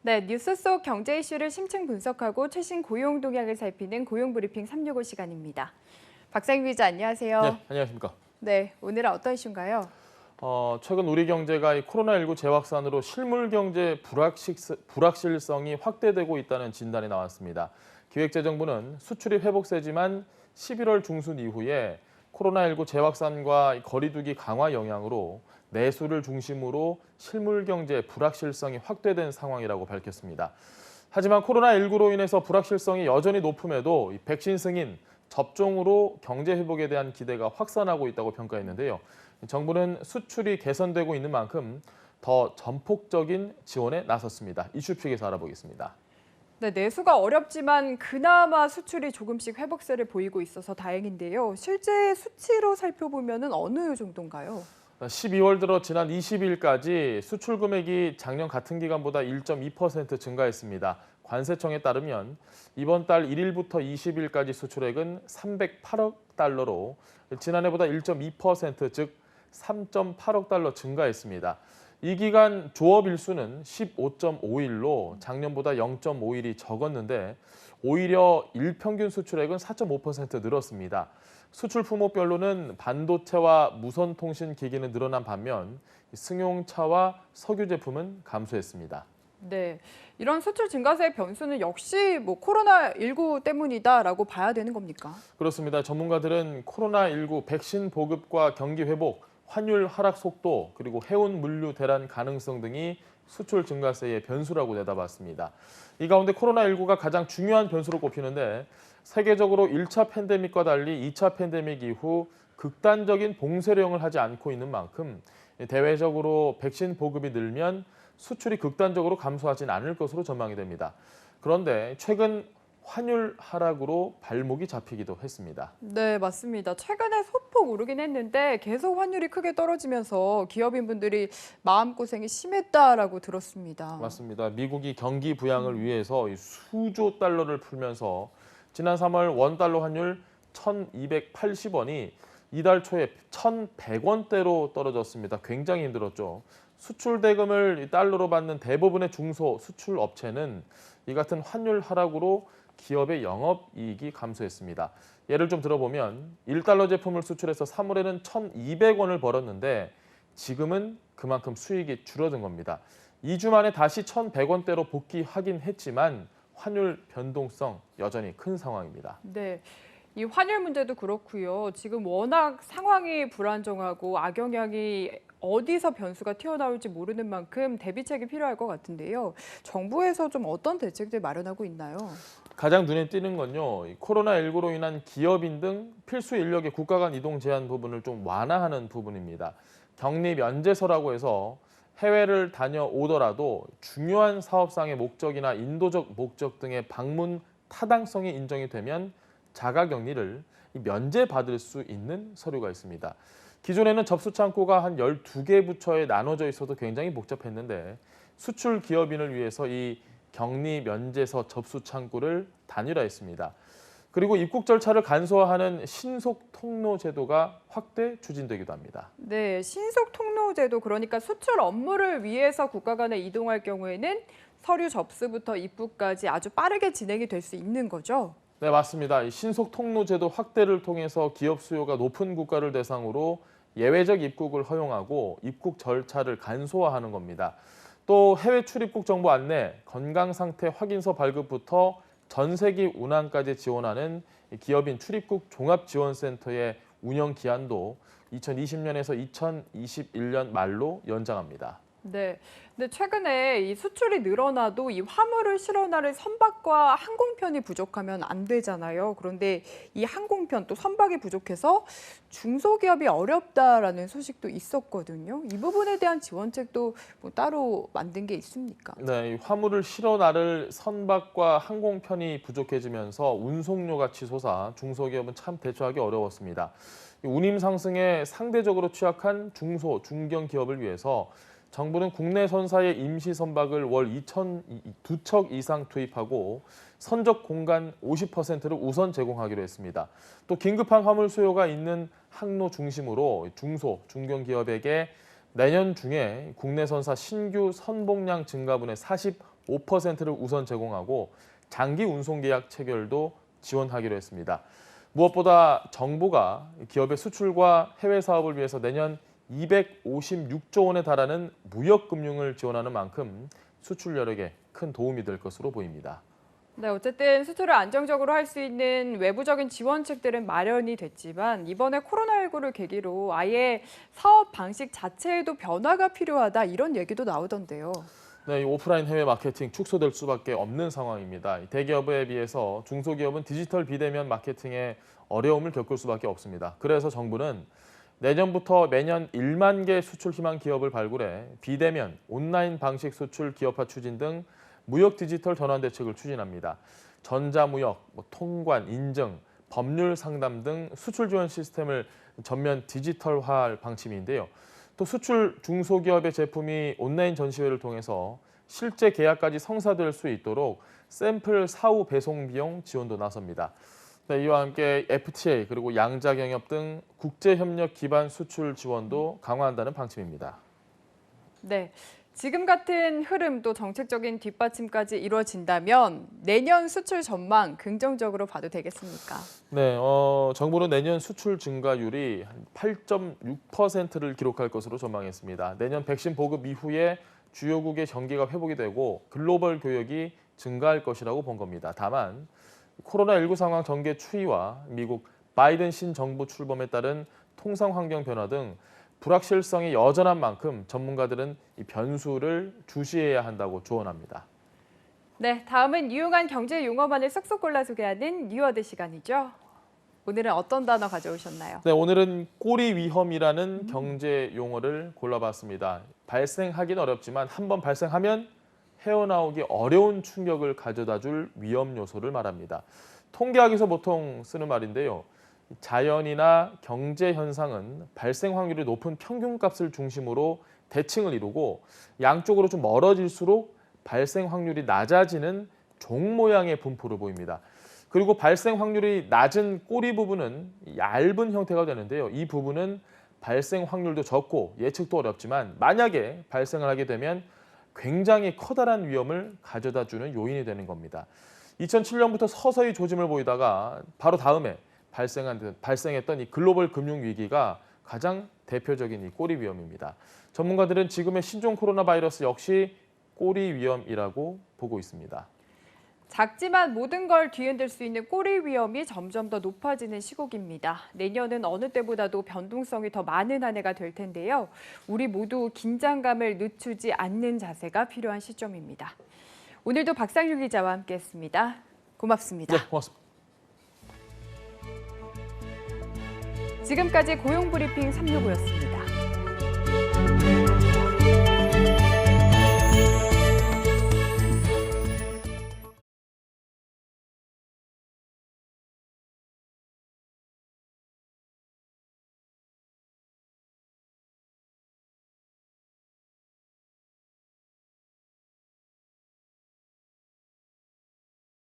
네, 뉴스 속 경제 이슈를 심층 분석하고 최신 고용 동향을 살피는 고용브리핑 365 시간입니다. 박상희 기자, 안녕하세요. 네, 안녕하십니까. 네, 오늘은 어떤 이슈인가요? 최근 우리 경제가 이 코로나19 재확산으로 실물 경제 불확실성이 확대되고 있다는 진단이 나왔습니다. 기획재정부는 수출이 회복세지만 11월 중순 이후에 코로나19 재확산과 거리두기 강화 영향으로 내수를 중심으로 실물 경제 불확실성이 확대된 상황이라고 밝혔습니다. 하지만 코로나19로 인해서 불확실성이 여전히 높음에도 백신 승인, 접종으로 경제 회복에 대한 기대가 확산하고 있다고 평가했는데요. 정부는 수출이 개선되고 있는 만큼 더 전폭적인 지원에 나섰습니다. 이슈픽에서 알아보겠습니다. 네, 내수가 어렵지만 그나마 수출이 조금씩 회복세를 보이고 있어서 다행인데요. 실제 수치로 살펴보면 어느 정도인가요? 12월 들어 지난 20일까지 수출 금액이 작년 같은 기간보다 1.2% 증가했습니다. 관세청에 따르면 이번 달 1일부터 20일까지 수출액은 308억 달러로 지난해보다 1.2%, 즉 3.8억 달러 증가했습니다. 이 기간 조업 일수는 15.5일로 작년보다 0.5일이 적었는데 오히려 일평균 수출액은 4.5% 늘었습니다. 수출 품목별로는 반도체와 무선통신 기기는 늘어난 반면 승용차와 석유 제품은 감소했습니다. 네, 이런 수출 증가세의 변수는 역시 코로나19 때문이다라고 봐야 되는 겁니까? 그렇습니다. 전문가들은 코로나19 백신 보급과 경기 회복, 환율 하락 속도, 그리고 해운 물류 대란 가능성 등이 수출 증가세의 변수라고 내다봤습니다. 이 가운데 코로나19가 가장 중요한 변수로 꼽히는데 세계적으로 1차 팬데믹과 달리 2차 팬데믹 이후 극단적인 봉쇄령을 하지 않고 있는 만큼 대외적으로 백신 보급이 늘면 수출이 극단적으로 감소하진 않을 것으로 전망이 됩니다. 그런데 최근 환율 하락으로 발목이 잡히기도 했습니다. 네, 맞습니다. 최근에 소폭 오르긴 했는데 계속 환율이 크게 떨어지면서 기업인분들이 마음고생이 심했다라고 들었습니다. 맞습니다. 미국이 경기 부양을 위해서 이 수조 달러를 풀면서 지난 3월 원달러 환율 1,280원이 이달 초에 1,100원대로 떨어졌습니다. 굉장히 힘들었죠. 수출 대금을 달러로 받는 대부분의 중소 수출 업체는 이 같은 환율 하락으로 기업의 영업이익이 감소했습니다. 예를 좀 들어보면 1달러 제품을 수출해서 3월에는 1,200원을 벌었는데 지금은 그만큼 수익이 줄어든 겁니다. 2주 만에 다시 1,100원대로 복귀하긴 했지만 환율 변동성 여전히 큰 상황입니다. 네, 이 환율 문제도 그렇고요. 지금 워낙 상황이 불안정하고 악영향이 어디서 변수가 튀어나올지 모르는 만큼 대비책이 필요할 것 같은데요. 정부에서 좀 어떤 대책들 마련하고 있나요? 가장 눈에 띄는 건요, 이 코로나19로 인한 기업인 등 필수 인력의 국가 간 이동 제한 부분을 좀 완화하는 부분입니다. 격리 면제서라고 해서 해외를 다녀오더라도 중요한 사업상의 목적이나 인도적 목적 등의 방문 타당성이 인정이 되면 자가격리를 면제받을 수 있는 서류가 있습니다. 기존에는 접수 창구가 한 12개 부처에 나눠져 있어도 굉장히 복잡했는데 수출 기업인을 위해서 이 격리 면제서 접수 창구를 단일화했습니다. 그리고 입국 절차를 간소화하는 신속 통로 제도가 확대 추진되기도 합니다. 네, 신속 통로 제도 그러니까 수출 업무를 위해서 국가 간에 이동할 경우에는 서류 접수부터 입국까지 아주 빠르게 진행이 될 수 있는 거죠. 네, 맞습니다. 이 신속 통로 제도 확대를 통해서 기업 수요가 높은 국가를 대상으로 예외적 입국을 허용하고 입국 절차를 간소화하는 겁니다. 또 해외 출입국 정보 안내, 건강 상태 확인서 발급부터 전세기 운항까지 지원하는 기업인 출입국 종합지원센터의 운영 기한도 2020년에서 2021년 말로 연장합니다. 네. 근데 최근에 이 수출이 늘어나도 이 화물을 실어 나를 선박과 항공편이 부족하면 안 되잖아요. 그런데 이 항공편 또 선박이 부족해서 중소기업이 어렵다라는 소식도 있었거든요. 이 부분에 대한 지원책도 따로 만든 게 있습니까? 네, 이 화물을 실어 나를 선박과 항공편이 부족해지면서 운송료가 치솟아 중소기업은 참 대처하기 어려웠습니다. 이 운임 상승에 상대적으로 취약한 중소, 중견 기업을 위해서 정부는 국내 선사의 임시 선박을 월 2척 이상 투입하고 선적 공간 50%를 우선 제공하기로 했습니다. 또 긴급한 화물 수요가 있는 항로 중심으로 중소, 중견 기업에게 내년 중에 국내 선사 신규 선봉량 증가분의 45%를 우선 제공하고 장기 운송 계약 체결도 지원하기로 했습니다. 무엇보다 정부가 기업의 수출과 해외 사업을 위해서 내년 256조 원에 달하는 무역금융을 지원하는 만큼 수출 여력에 큰 도움이 될 것으로 보입니다. 네, 어쨌든 수출을 안정적으로 할 수 있는 외부적인 지원책들은 마련이 됐지만 이번에 코로나19를 계기로 아예 사업 방식 자체에도 변화가 필요하다 이런 얘기도 나오던데요. 네, 이 오프라인 해외 마케팅 축소될 수밖에 없는 상황입니다. 대기업에 비해서 중소기업은 디지털 비대면 마케팅에 어려움을 겪을 수밖에 없습니다. 그래서 정부는 내년부터 매년 1만 개 수출 희망 기업을 발굴해 비대면, 온라인 방식 수출 기업화 추진 등 무역 디지털 전환 대책을 추진합니다. 전자무역, 통관, 인증, 법률 상담 등 수출 지원 시스템을 전면 디지털화할 방침인데요. 또 수출 중소기업의 제품이 온라인 전시회를 통해서 실제 계약까지 성사될 수 있도록 샘플 사후 배송 비용 지원도 나섭니다. 네, 이와 함께 FTA 그리고 양자 경협 등 국제 협력 기반 수출 지원도 강화한다는 방침입니다. 네. 지금 같은 흐름도 정책적인 뒷받침까지 이루어진다면 내년 수출 전망 긍정적으로 봐도 되겠습니까? 네, 정부는 내년 수출 증가율이 한 8.6%를 기록할 것으로 전망했습니다. 내년 백신 보급 이후에 주요국의 경기가 회복이 되고 글로벌 교역이 증가할 것이라고 본 겁니다. 다만 코로나19 상황 전개 추이와 미국 바이든 신정부 출범에 따른 통상 환경 변화 등 불확실성이 여전한 만큼 전문가들은 이 변수를 주시해야 한다고 조언합니다. 네, 다음은 유용한 경제 용어만을 쏙쏙 골라 소개하는 뉴워드 시간이죠. 오늘은 어떤 단어 가져오셨나요? 네, 오늘은 꼬리 위험이라는 경제 용어를 골라봤습니다. 발생하긴 어렵지만 한번 발생하면 헤어나오기 어려운 충격을 가져다줄 위험 요소를 말합니다. 통계학에서 보통 쓰는 말인데요. 자연이나 경제 현상은 발생 확률이 높은 평균값을 중심으로 대칭을 이루고 양쪽으로 좀 멀어질수록 발생 확률이 낮아지는 종 모양의 분포를 보입니다. 그리고 발생 확률이 낮은 꼬리 부분은 얇은 형태가 되는데요. 이 부분은 발생 확률도 적고 예측도 어렵지만 만약에 발생을 하게 되면 굉장히 커다란 위험을 가져다주는 요인이 되는 겁니다. 2007년부터 서서히 조짐을 보이다가 바로 다음에 발생했던 이 글로벌 금융 위기가 가장 대표적인 이 꼬리 위험입니다. 전문가들은 지금의 신종 코로나 바이러스 역시 꼬리 위험이라고 보고 있습니다. 작지만 모든 걸 뒤흔들 수 있는 꼬리 위험이 점점 더 높아지는 시국입니다. 내년은 어느 때보다도 변동성이 더 많은 한 해가 될 텐데요. 우리 모두 긴장감을 늦추지 않는 자세가 필요한 시점입니다. 오늘도 박상률 기자와 함께했습니다. 고맙습니다. 네, 고맙습니다. 지금까지 고용브리핑 365였습니다.